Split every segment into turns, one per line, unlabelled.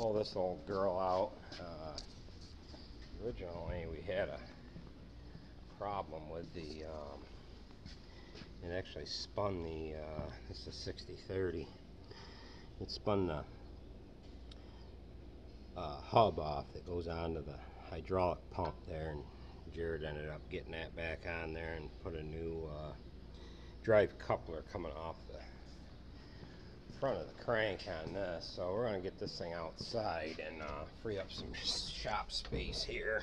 pull this old girl out. Originally we had a problem with the it actually spun the this is 6030. It spun the hub off that goes onto the hydraulic pump there, and Jared ended up getting that back on there and put a new drive coupler coming off the front of the crank on this. So we're going to get this thing outside and free up some shop space here.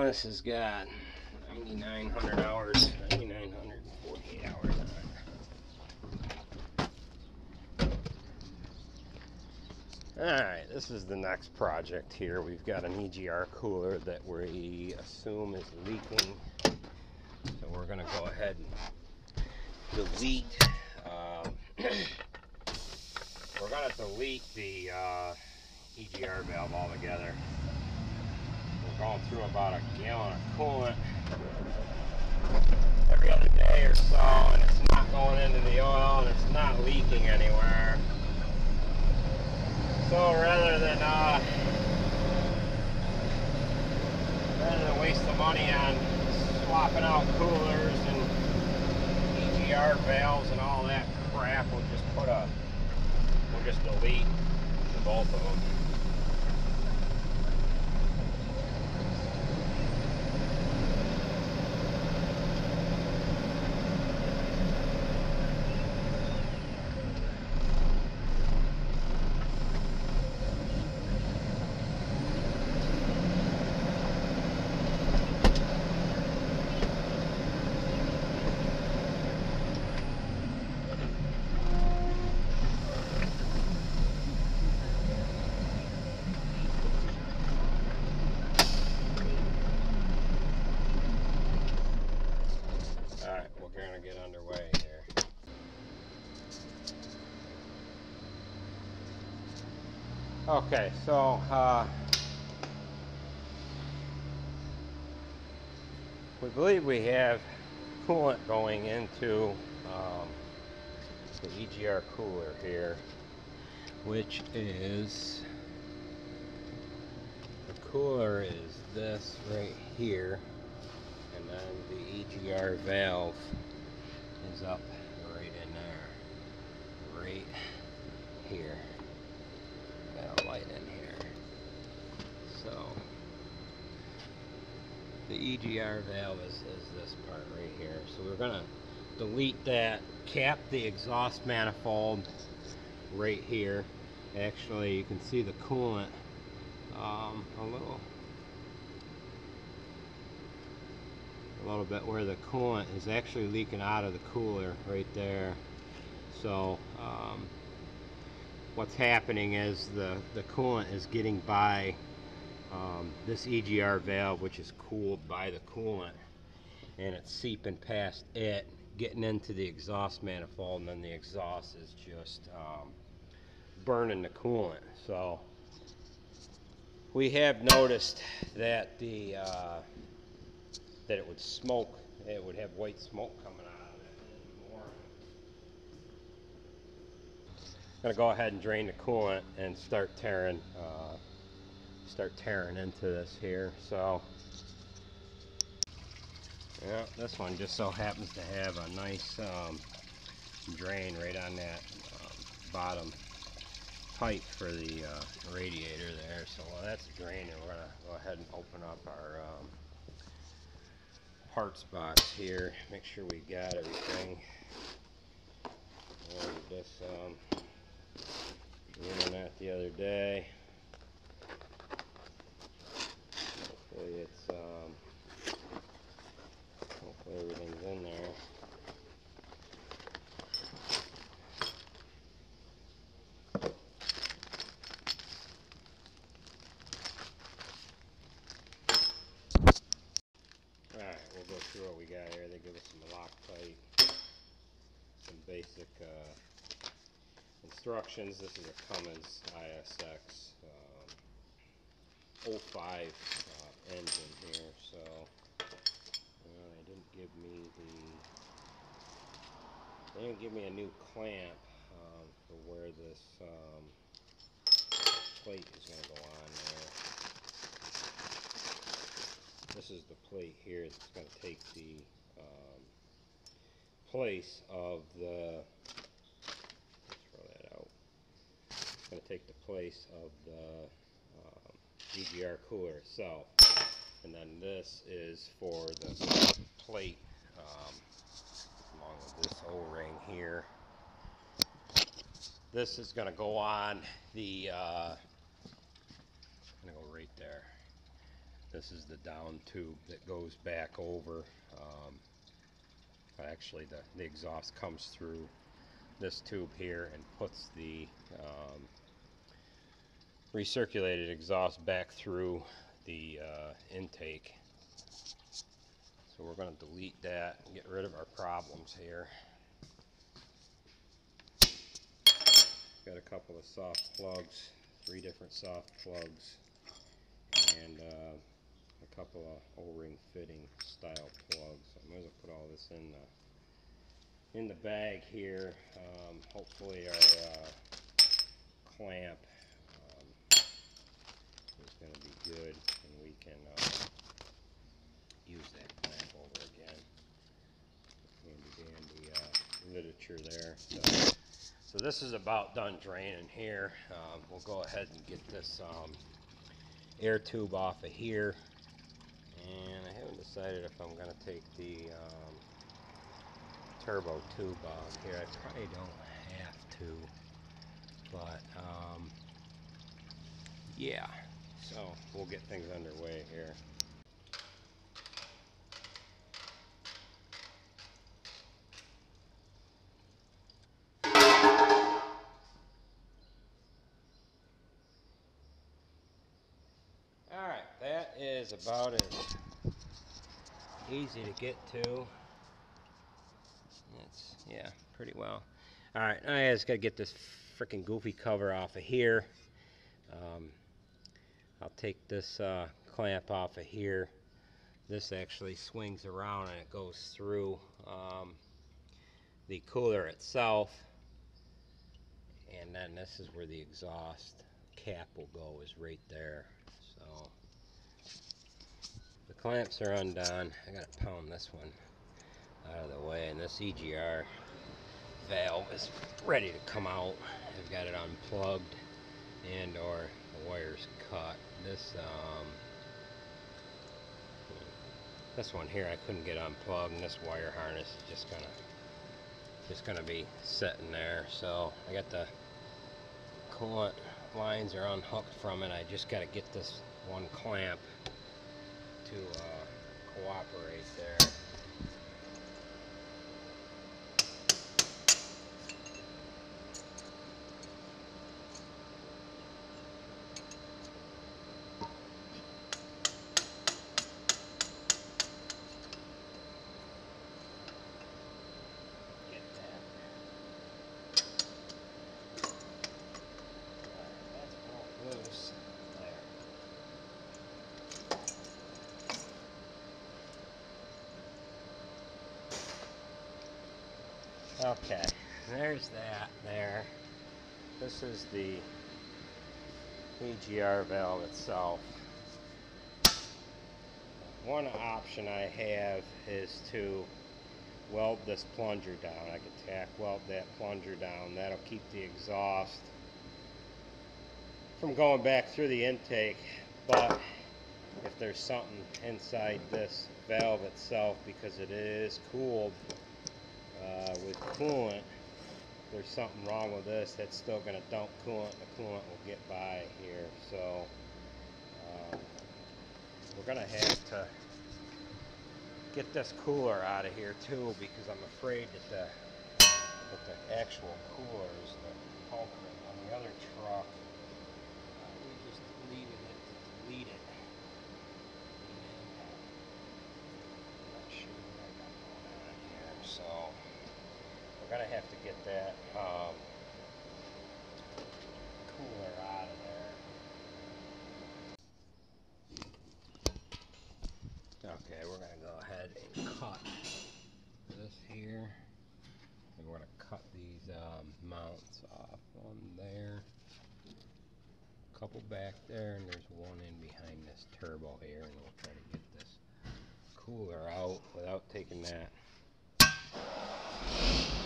This has got 9,900 hours, 9,948 hours on it. Alright, this is the next project here. We've got an EGR cooler that we assume is leaking. So we're going to go ahead and delete. We're going to delete the EGR valve altogether. We're going through about a gallon of coolant every other day or so, and it's not going into the oil and it's not leaking anywhere. So rather than waste the money on swapping out coolers and EGR valves and all that crap, we'll just delete both of them. Get underway here. Okay, so we believe we have coolant going into the EGR cooler here, which is, the cooler is this right here, and then the EGR valve is up right in there, right here. Got a light in here. So the EGR valve is this part right here. So we're gonna delete that, cap the exhaust manifold right here. Actually, you can see the coolant a little bit where the coolant is actually leaking out of the cooler right there. So what's happening is the coolant is getting by this EGR valve, which is cooled by the coolant, and it's seeping past it, getting into the exhaust manifold, and then the exhaust is just burning the coolant. So we have noticed that that it would smoke, it would have white smoke coming out of it in the morning. I'm going to go ahead and drain the coolant and start tearing into this here. So yeah, this one just so happens to have a nice drain right on that bottom pipe for the radiator there. So while that's draining, we're going to go ahead and open up our parts box here, make sure we got everything. I ordered this the other day. Everything's in there. Alright, we'll go through what we got here. They give us some Loctite, some basic instructions. This is a Cummins ISX 05 engine here, so they didn't give me a new clamp for where this plate is going to go on there. This is the plate here that's going to take the place of the, let's throw that out, it's going to take the place of the EGR cooler itself. And then this is for the plate along with this O-ring here. This is going to go on the, I'm going to go right there. This is the down tube that goes back over. Actually, the exhaust comes through this tube here and puts the recirculated exhaust back through the intake. So we're going to delete that and get rid of our problems here. Got a couple of soft plugs, 3 different soft plugs, and a couple of O-ring fitting style plugs. I'm going to put all this in the bag here. Hopefully our clamp is going to be good, and we can use that clamp over again. Handy dandy literature there. So this is about done draining here. We'll go ahead and get this air tube off of here, and I haven't decided if I'm going to take the turbo tube off here. I probably don't have to, but yeah, so we'll get things underway here. Alright, that is about as easy to get to. It's, yeah, pretty well. Alright, I just got to get this freaking goofy cover off of here. I'll take this clamp off of here. This actually swings around and it goes through the cooler itself. And then this is where the exhaust cap will go, is right there. So the clamps are undone. I gotta pound this one out of the way, and this EGR valve is ready to come out. I've got it unplugged and or the wires cut. This one here I couldn't get unplugged, and this wire harness is just gonna be sitting there. So I got the coolant lines are unhooked from it. I just got to get this one clamp to cooperate there. Okay, there's that there. This is the EGR valve itself. One option I have is to weld this plunger down. I could tack weld that plunger down. That'll keep the exhaust from going back through the intake. But if there's something inside this valve itself, because it is cooled with coolant, there's something wrong with this, that's still going to dump coolant. The coolant will get by here. So we're going to have to get this cooler out of here too, because I'm afraid that the actual cooler is the culprit. On the other truck, we just deleted it to delete it. And I'm not sure what I got going on here, so we're gonna have to get that cooler out of there. Okay, we're gonna go ahead and cut this here, and we're gonna cut these mounts off. One there, a couple back there, and there's one in behind this turbo here, and we'll try to get this cooler out without taking that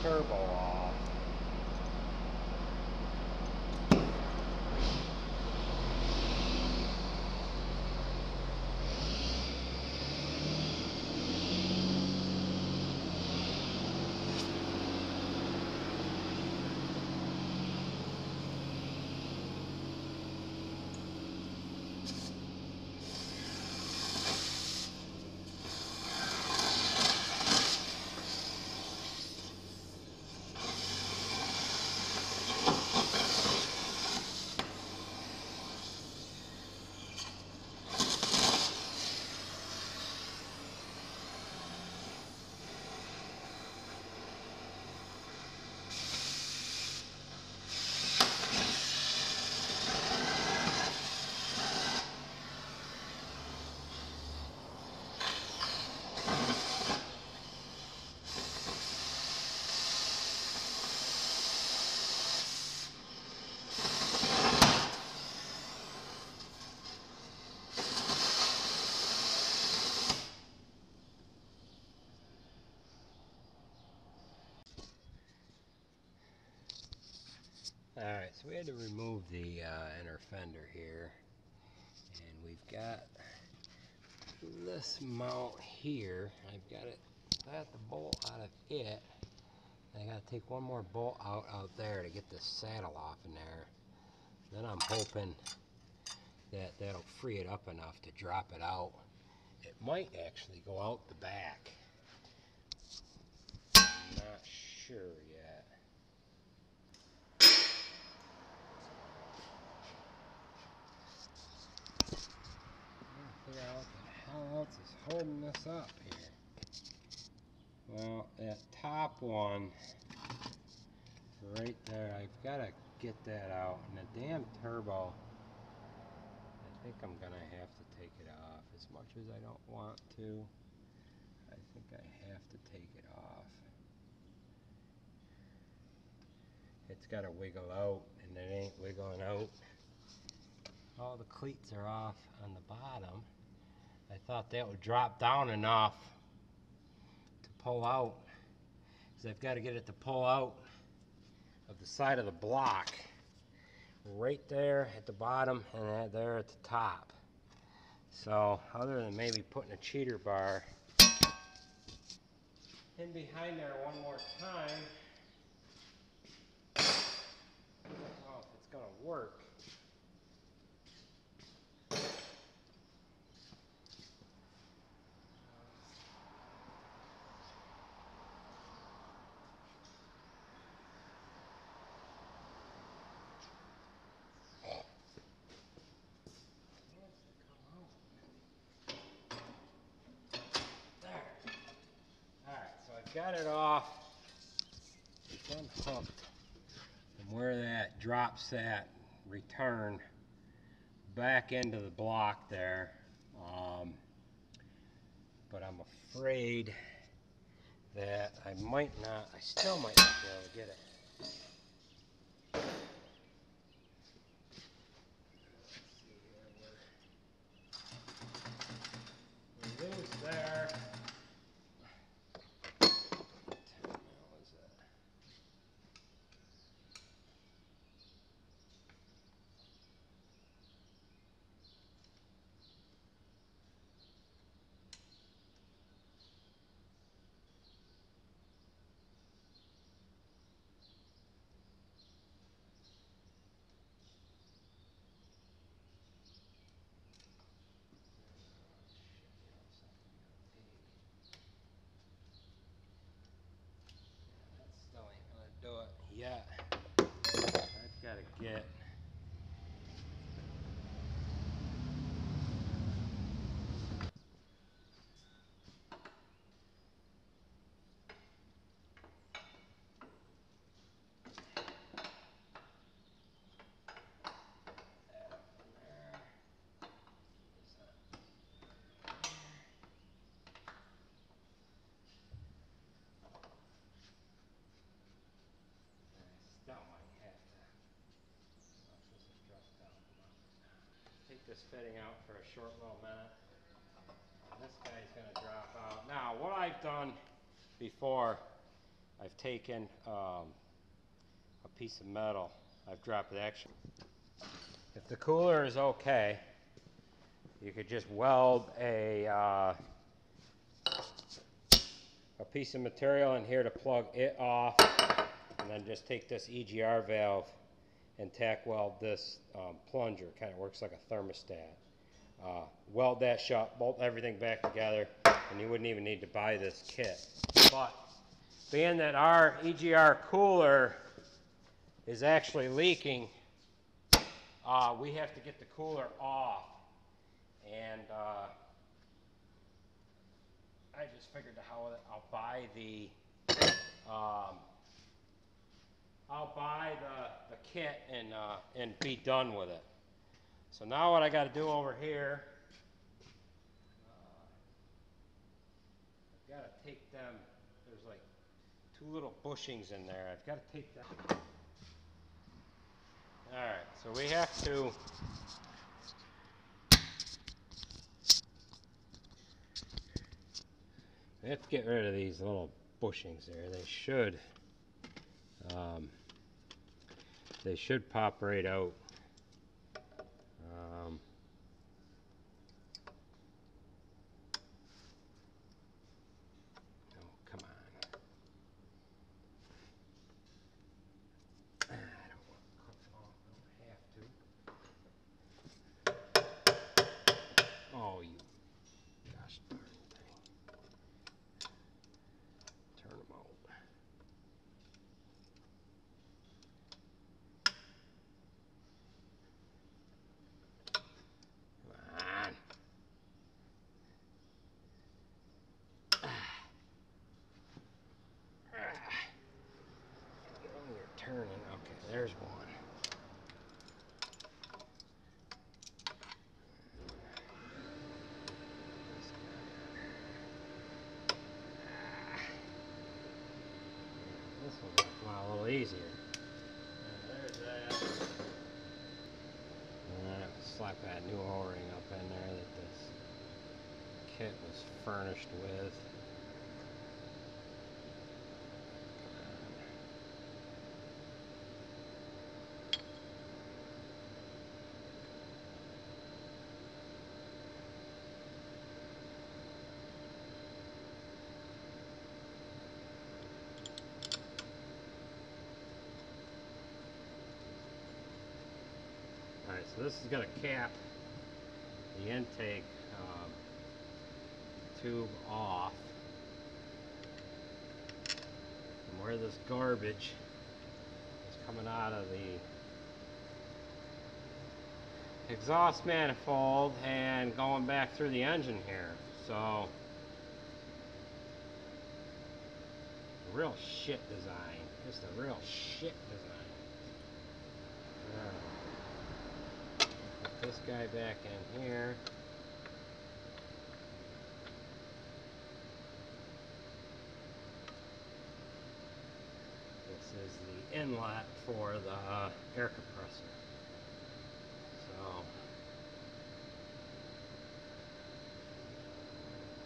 turbo off. Alright, so we had to remove the inner fender here, and we've got this mount here. I've got the bolt out of it. I gotta take one more bolt out there to get the saddle off in there. Then I'm hoping that that'll free it up enough to drop it out. It might actually go out the back. I'm not sure yet. Figure out what the hell else is holding this up here. Well, that top one right there, I've got to get that out. And the damn turbo, I think I'm going to have to take it off. As much as I don't want to, I think I have to take it off. It's got to wiggle out, and it ain't wiggling out. All the cleats are off on the bottom. I thought that would drop down enough to pull out, because I've got to get it to pull out of the side of the block, right there at the bottom and there at the top. So other than maybe putting a cheater bar in behind there one more time, I don't know if it's going to work. Got it off. It's unhooked from where that drops that return back into the block there. But I'm afraid that I still might not be able to get it. We're loose there. yet. I've got to get take this fitting out for a short little minute. This guy's going to drop out. Now, what I've done before, I've taken a piece of metal. I've dropped it actually. If the cooler is okay, you could just weld a piece of material in here to plug it off, and then just take this EGR valve and tack weld this plunger. Kind of works like a thermostat. Weld that shut, bolt everything back together, and you wouldn't even need to buy this kit. But being that our EGR cooler is actually leaking, we have to get the cooler off. And I just figured how I'll buy the kit and be done with it. So now what I got to do over here, I've got to take them. There's like 2 little bushings in there. I've got to take them. All right, so we have to get rid of these little bushings there. They should pop right out. Oh, come on. I don't want to cut them off. I don't have to. Oh, you gosh darn thing. Turn them out. Turning. Okay, there's one. This one's gonna come out a little easier. There's that. And slap that new O-ring up in there that this kit was furnished with. Alright, so this is going to cap the intake tube off from where this garbage is coming out of the exhaust manifold and going back through the engine here. So, real shit design. Just a real shit design. Put this guy back in here. This is the inlet for the air compressor. So,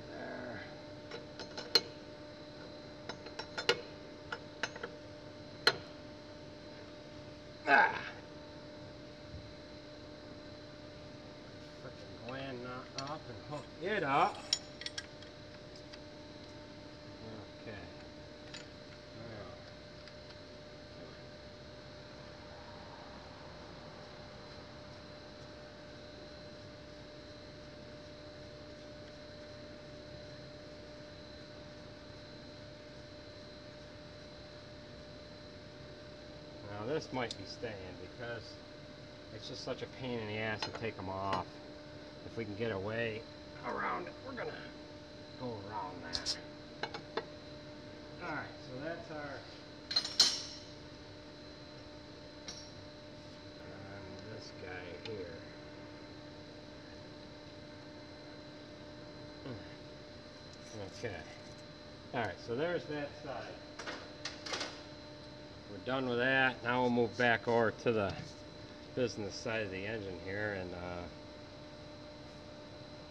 there. Frickin' gland knot up and hook it up. Okay. this might be staying because it's just such a pain in the ass to take them off. If we can get away around it, we're gonna go around that. Alright, so that's our this guy here. Okay. Alright, so there's that side. We're done with that. Now we'll move back over to the business side of the engine here and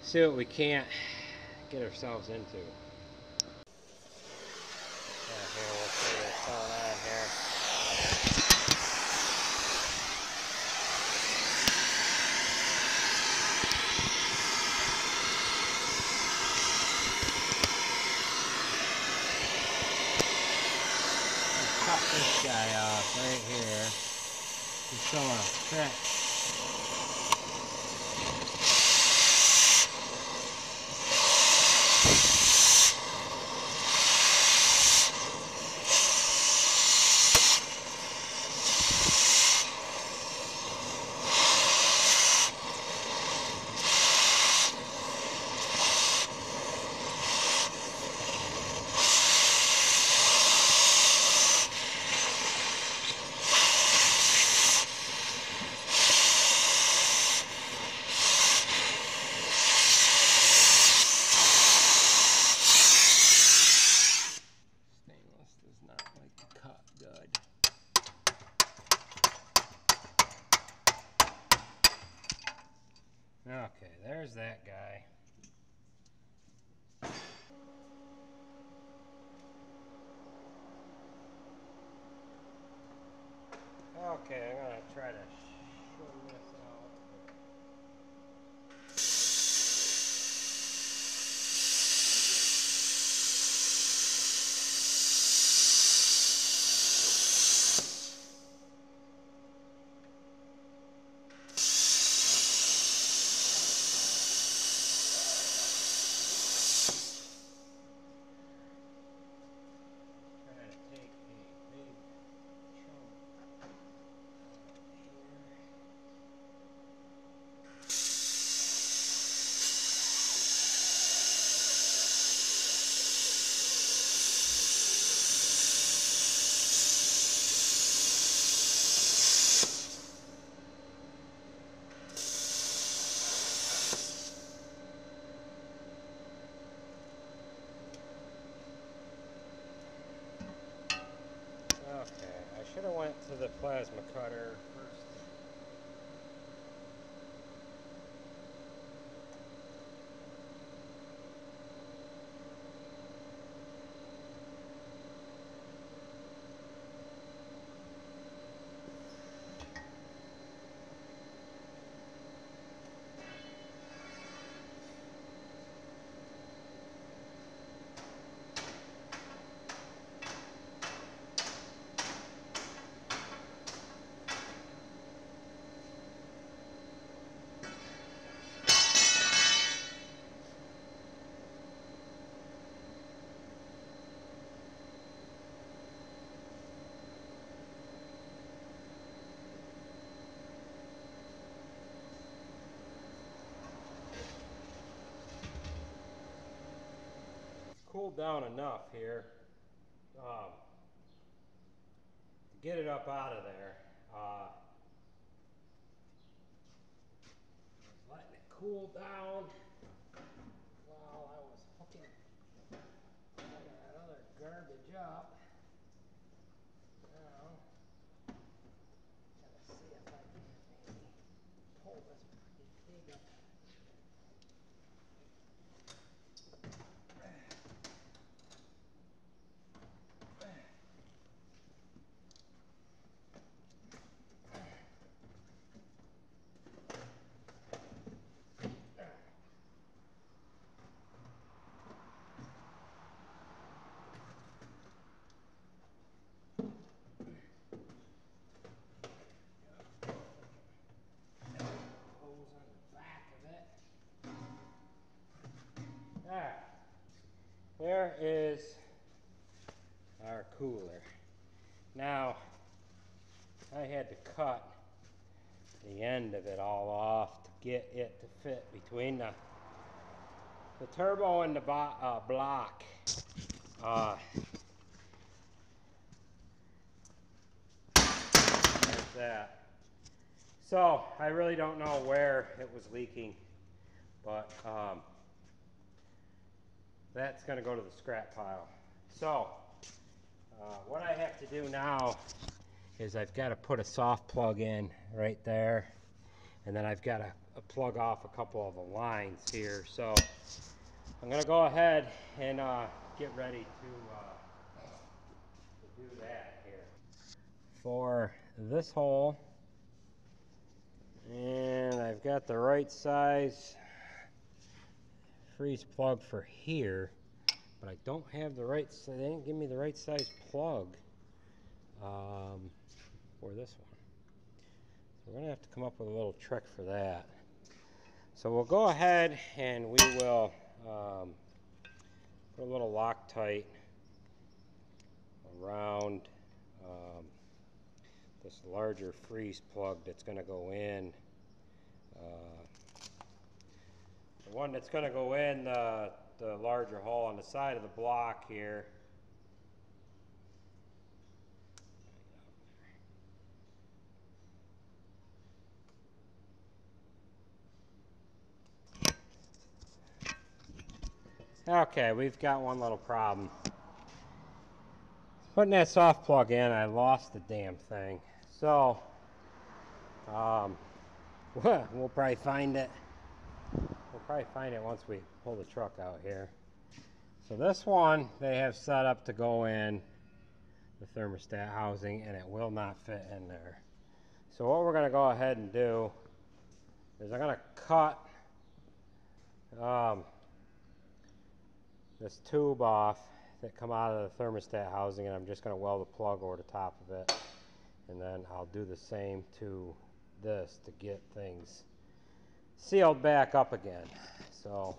see what we can't get ourselves into. Here, we'll see what's going on here. Cut this guy off right here. He's showing a fit. Okay, there's that guy. Okay, I'm gonna try to shorten this out. Should have went to the plasma cutter first. Cooled down enough here to get it up out of there. Letting it cool down while I was hooking that other garbage up. Now, gotta see if I can maybe pull this big up. had to cut the end of it all off to get it to fit between the turbo and the block. There's that. So I really don't know where it was leaking, but that's going to go to the scrap pile. So what I have to do now is I've got to put a soft plug in right there, and then I've got to plug off a couple of the lines here. So I'm going to go ahead and get ready to do that here. For this hole, and I've got the right size freeze plug for here, but I don't have the right, they didn't give me the right size plug for this one. So we're going to have to come up with a little trick for that. So we'll go ahead and we will put a little Loctite around this larger freeze plug that's going to go in. The one that's going to go in the larger hole on the side of the block here. Okay, we've got one little problem. Putting that soft plug in, I lost the damn thing. So, we'll probably find it. We'll probably find it once we pull the truck out here. So this one, they have set up to go in the thermostat housing, and it will not fit in there. So what we're going to go ahead and do is I'm going to cut this tube off that come out of the thermostat housing, and I'm just going to weld the plug over the top of it, and then I'll do the same to this to get things sealed back up again. So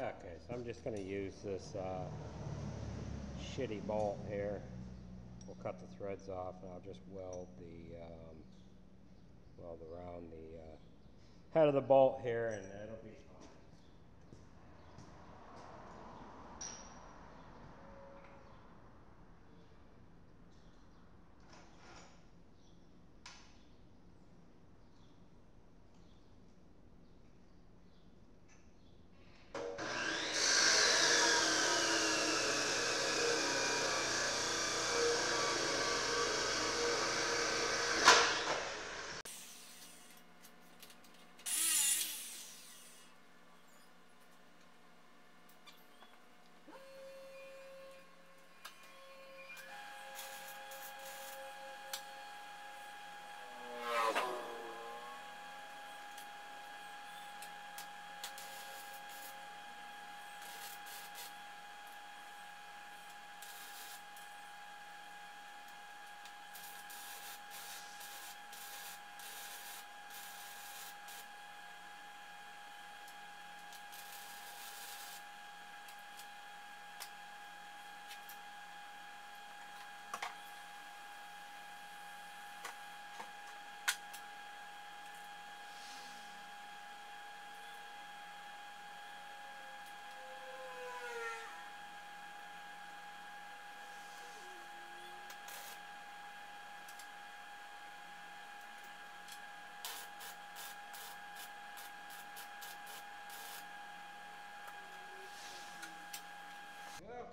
okay, so I'm just going to use this shitty bolt here. We'll cut the threads off, and I'll just weld around the head of the bolt here, and it'll be fine.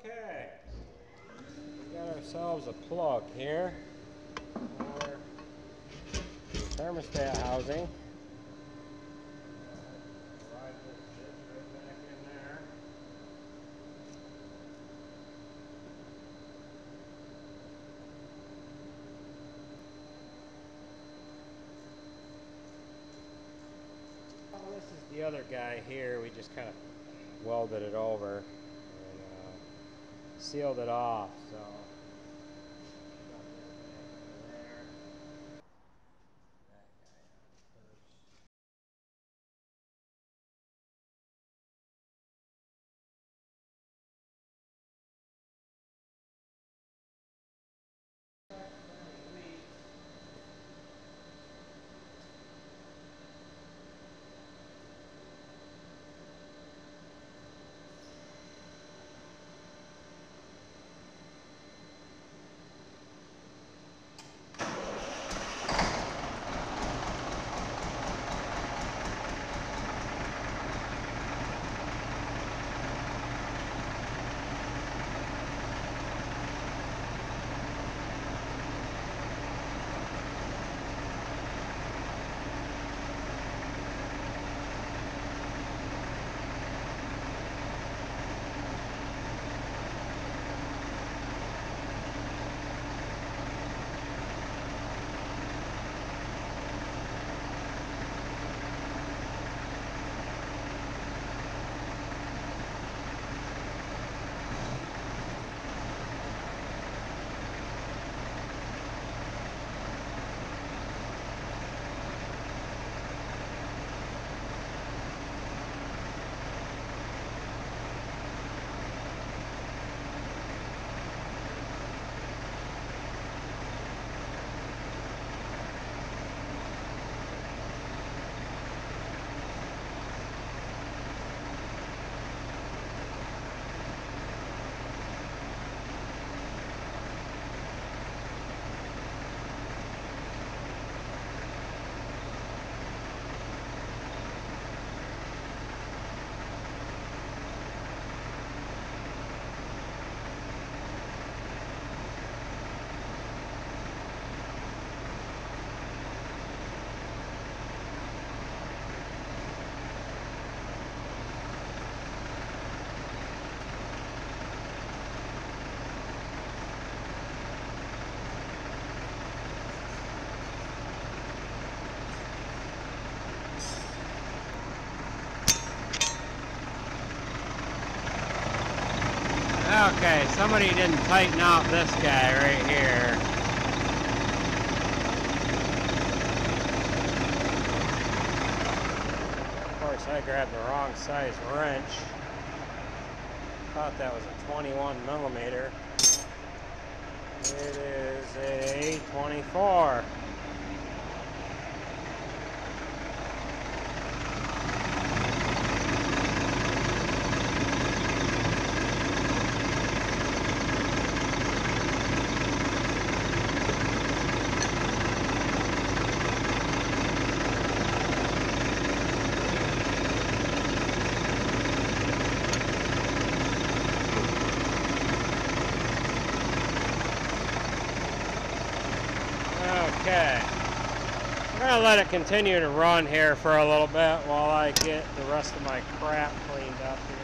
Okay, we got ourselves a plug here for the thermostat housing. Slide this bitch right back in there. Well, this is the other guy here. We just kind of welded it over and sealed it off. So. Okay, somebody didn't tighten out this guy right here. Of course, I grabbed the wrong size wrench. Thought that was a 21 millimeter. It is a 24. Okay, I'm going to let it continue to run here for a little bit while I get the rest of my crap cleaned up here.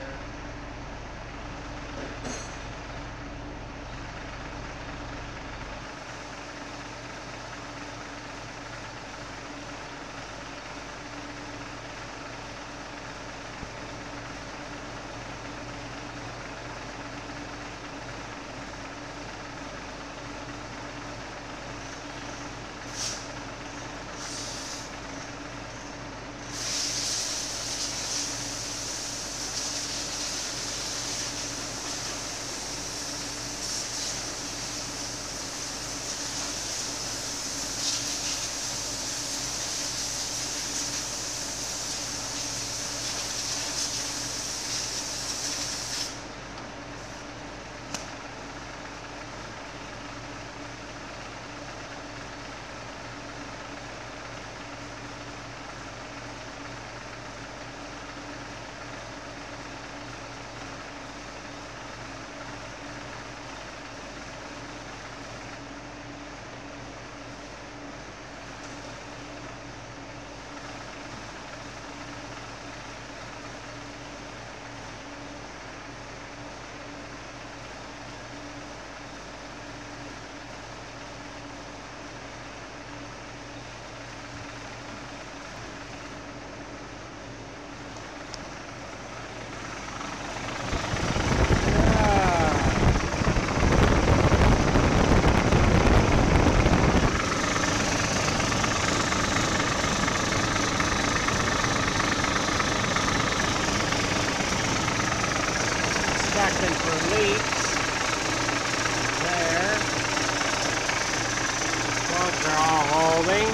testing for leaks. There. Plugs are all holding.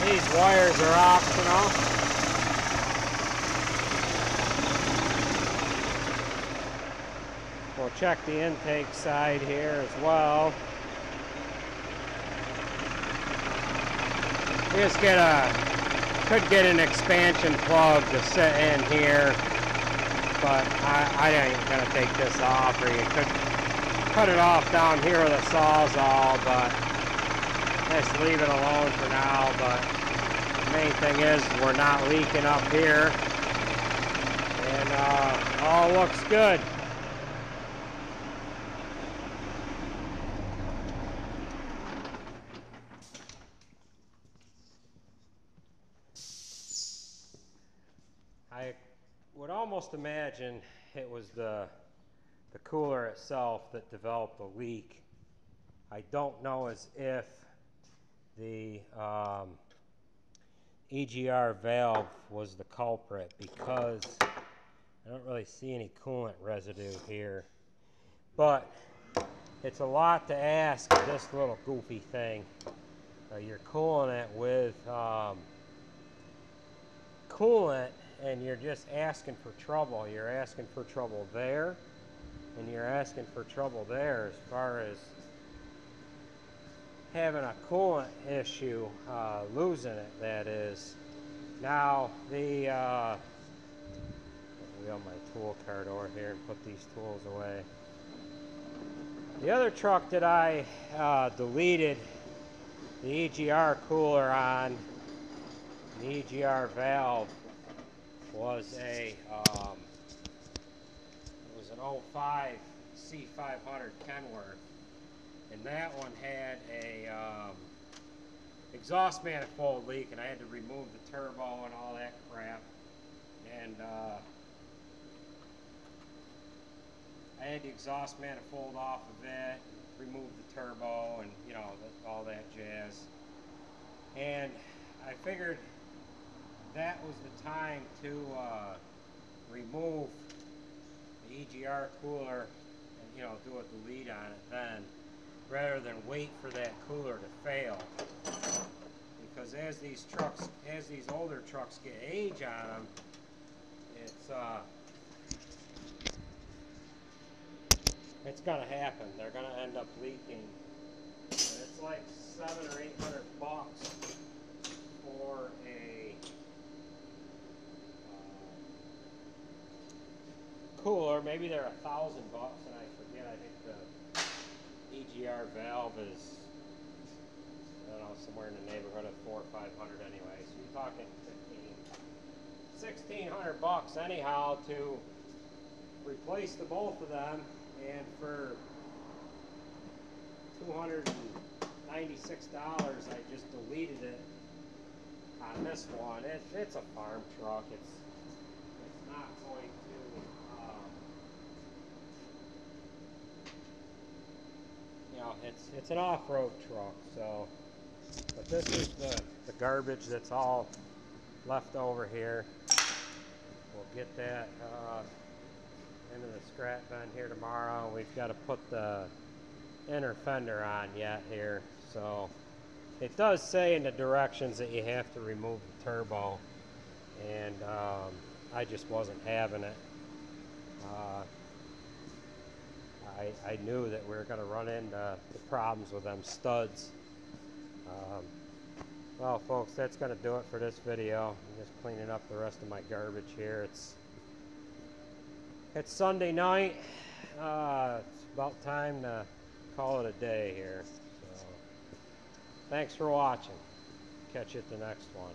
These wires are optional. We'll check the intake side here as well. We just could get an expansion plug to sit in here, but I ain't gonna take this off, or you could cut it off down here with a Sawzall, but let's leave it alone for now. But the main thing is we're not leaking up here, and all looks good. I would almost imagine it was the cooler itself that developed the leak. I don't know as if the EGR valve was the culprit, because I don't really see any coolant residue here. But it's a lot to ask of this little goofy thing. You're cooling it with coolant, and you're just asking for trouble. You're asking for trouble there, and you're asking for trouble there as far as having a coolant issue, losing it, that is. Now, the let me wheel my tool cart over here and put these tools away. The other truck that I deleted the EGR cooler on, the EGR valve, was it was an 05 C500 Kenworth, and that one had a exhaust manifold leak, and I had to remove the turbo and all that crap, and I had the exhaust manifold off of it, remove the turbo, and you know, all that jazz. And I figured that was the time to remove the EGR cooler and, you know, do a delete on it then, rather than wait for that cooler to fail. Because as these older trucks get age on them, it's gonna happen. They're gonna end up leaking. And it's like $700 or $800 for a cooler. Maybe they're $1,000, and I forget. I think the EGR valve is, I don't know, somewhere in the neighborhood of $400 or $500 anyway. So you're talking $1,600 anyhow to replace the both of them, and for $296 I just deleted it on this one. It's a farm truck. It's not going to you know, it's an off-road truck. So, but this is the garbage that's all left over here. We'll get that into the scrap bin here tomorrow. We've got to put the inner fender on yet here. So it does say in the directions that you have to remove the turbo, and I just wasn't having it. I knew that we were going to run into the problems with them studs. Well, folks, that's going to do it for this video. I'm just cleaning up the rest of my garbage here. It's Sunday night. It's about time to call it a day here. So, thanks for watching. Catch you at the next one.